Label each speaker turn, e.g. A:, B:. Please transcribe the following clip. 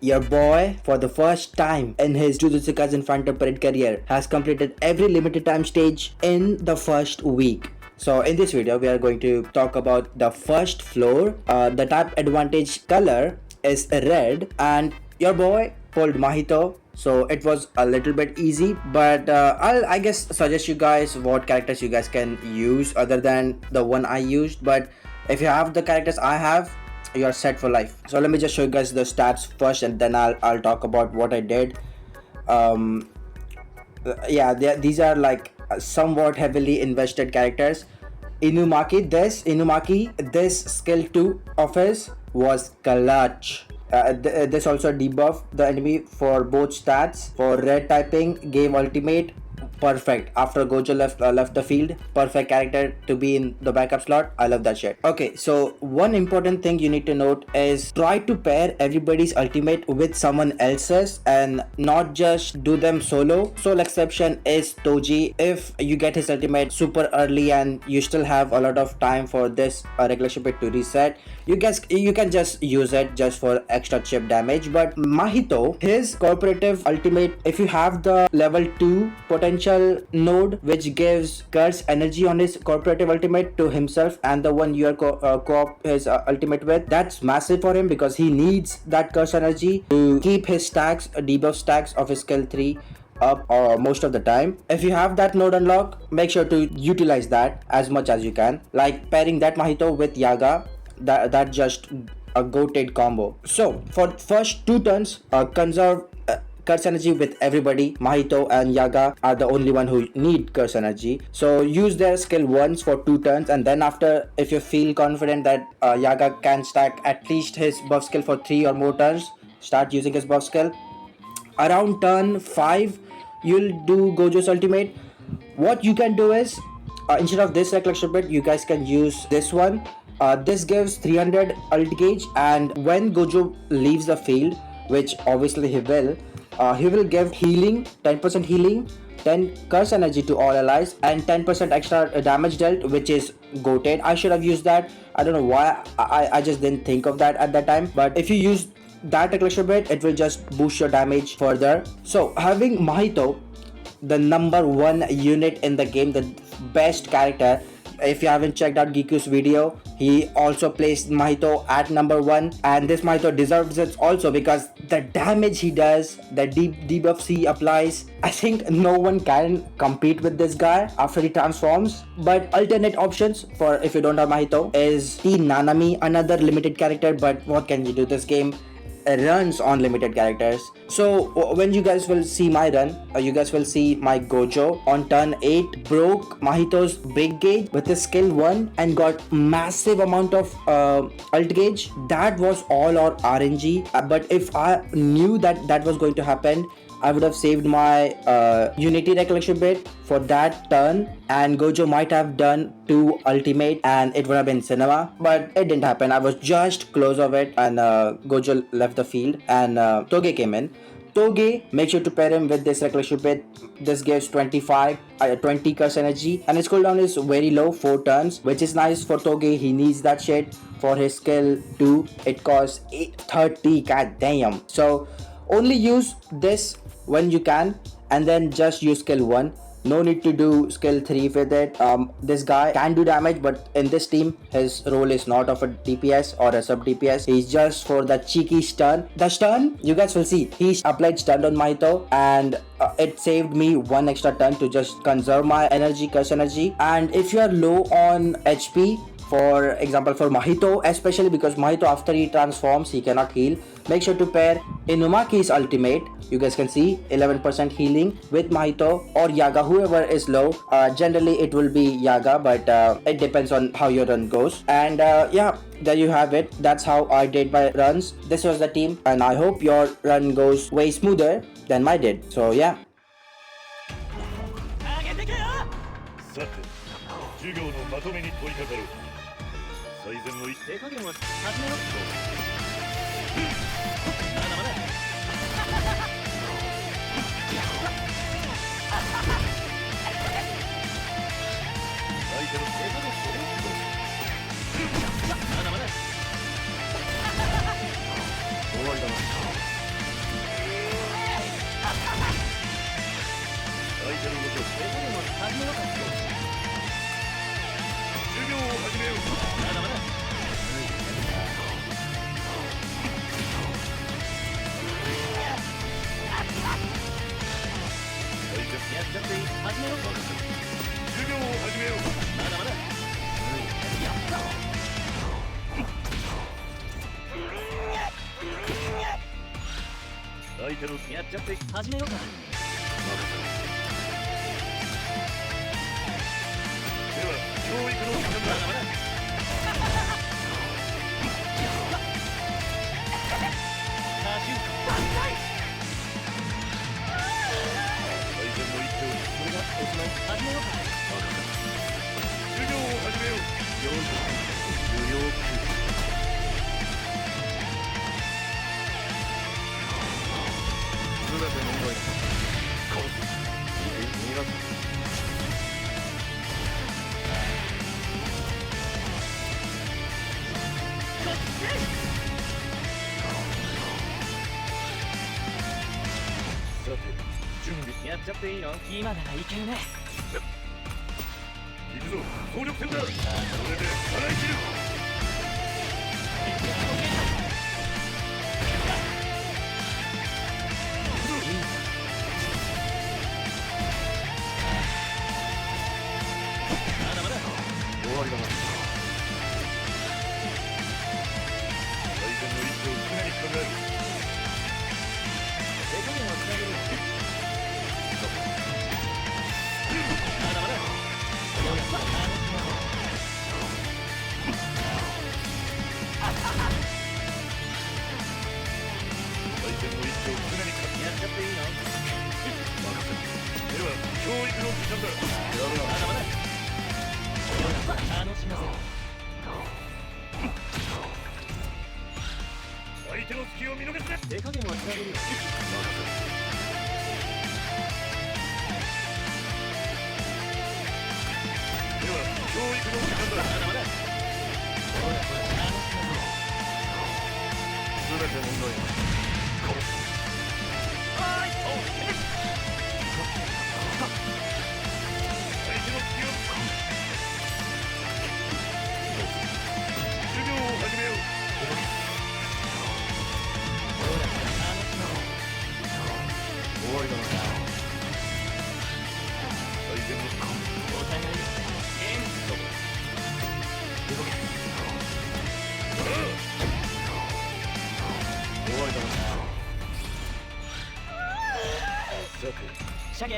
A: Your boy, for the first time in his Jujutsu Kaisen Phantom Parade career, has completed every limited time stage in the first week. So in this video, we are going to talk about the first floor. The type advantage color is red, and your boy pulled Mahito. So it was a little bit easy, but I guess suggest you guys what characters you guys can use other than the one I used. But if you have the characters I have, you're set for life. So let me just show you guys the stats first, and then I'll talk about what I did. Um, yeah, these are like somewhat heavily invested characters. Inumaki, this skill 2 of his was clutch. This also debuffed the enemy for both stats. For red typing, gave ultimate. Perfect. After Gojo left the field, perfect character to be in the backup slot. I love that shit. Okay, so one important thing you need to note is try to pair everybody's ultimate with someone else's and not just do them solo. Sole exception is Toji. If you get his ultimate super early and you still have a lot of time for this regular ship to reset, you can just use it just for extra chip damage. But Mahito, his cooperative ultimate, if you have the level 2 potential node which gives curse energy on his cooperative ultimate to himself and the one you are co-op his ultimate with, that's massive for him because he needs that curse energy to keep his stacks, debuff stacks of his skill 3 up most of the time. If you have that node unlocked, make sure to utilize that as much as you can, like pairing that Mahito with Yaga. That just a goated combo. So for first 2 turns, conserve curse energy with everybody. Mahito and Yaga are the only one who need curse energy, so use their skill once for 2 turns, and then after, if you feel confident that Yaga can stack at least his buff skill for 3 or more turns, start using his buff skill. Around turn 5, you'll do Gojo's ultimate. What you can do is, instead of this reflection bit, you guys can use this one. This gives 300 ult gauge, and when Gojo leaves the field, which obviously he will give healing, 10% healing, 10 curse energy to all allies, and 10% extra damage dealt, which is goated. I should have used that. I don't know why I just didn't think of that at that time. But if you use that extra bit, it will just boost your damage further. So having Mahito, the number 1 unit in the game, the best character. If you haven't checked out Giku's video, he also placed Mahito at number 1, and this Mahito deserves it also because the damage he does, the debuffs he applies, I think no one can compete with this guy after he transforms. But alternate options for if you don't have Mahito is T Nanami, another limited character, but what can you do? This game runs on limited characters. So when you guys will see my run, you guys will see my Gojo on turn 8 broke Mahito's big gauge with his skill 1 and got massive amount of ult gauge. That was all our RNG, but if I knew that was going to happen, I would have saved my Unity recollection bit for that turn, and Gojo might have done 2 ultimate and it would have been cinema, but it didn't happen. I was just close of it, and Gojo left the field, and Toge came in. Toge, make sure to pair him with this recollection bit. This gives 20 curse energy, and his cooldown is very low, 4 turns, which is nice for Toge. He needs that shit for his skill 2. It costs 30, god damn. So only use this when you can, and then just use skill 1. No need to do skill 3 with it. This guy can do damage, but in this team his role is not of a DPS or a sub DPS. He's just for the cheeky stun. The stun, you guys will see, he applied stun on Mahito, and it saved me 1 extra turn to just conserve my energy, curse energy. And if you are low on HP, for example for Mahito especially, because Mahito after he transforms he cannot heal, make sure to pair Inumaki's ultimate. You guys can see 11% healing with Mahito or Yaga, whoever is low. Generally it will be Yaga, but it depends on how your run goes. And yeah, there you have it. That's how I did my runs. This was the team, and I hope your run goes way smoother than mine did. So yeah.
B: さて、授業のまとめに取り掛かろう。最善の手加減は始めよう。まだまだ。相手の手加減をまだまだ。終わりだな。手の動きを
C: 手加減を始めようか。
B: 授業を始めよう。
C: まだまだ。
B: 最善
C: やっちゃっていい。始めようか。
B: 授業を始めよう。
C: まだまだ。やった。
B: 相手の
C: やっちゃって始めようか。
B: では教育の時間だ。
C: まだまだ。多重万歳。
B: 最善の一手を
C: これがおしまい。始めようか。
B: 授業を始めよう。
C: 用意無料空
B: すべて問題だ。こう逃がす。さて準備
C: やっちゃっていいの。今ならいけるね。
B: 行くぞ。総力戦だ。これで払い切る。
C: まだまだ。
B: 終わりだな。最善の一手を常に考える。
C: 手加減をつなげる。まだまだ。やった。
B: 最善の一手を常に
C: やっちゃっていいの。
B: では教育の時間だ。やるな。
C: まだまだ。楽しませる。
B: 相手の隙を見逃すな。
C: 手加減はつなげるよ。
B: では教育の時間だ。
C: まだまだ。ほらほら楽しませる。
B: すべて問題だ。
C: はーい。
B: 相手の隙を。授業を始めよう。
C: ほらほら楽しませる。
B: 終わりだな。最善の
C: お互い元気とも。
B: 終わりだな。さて
C: シャゲ。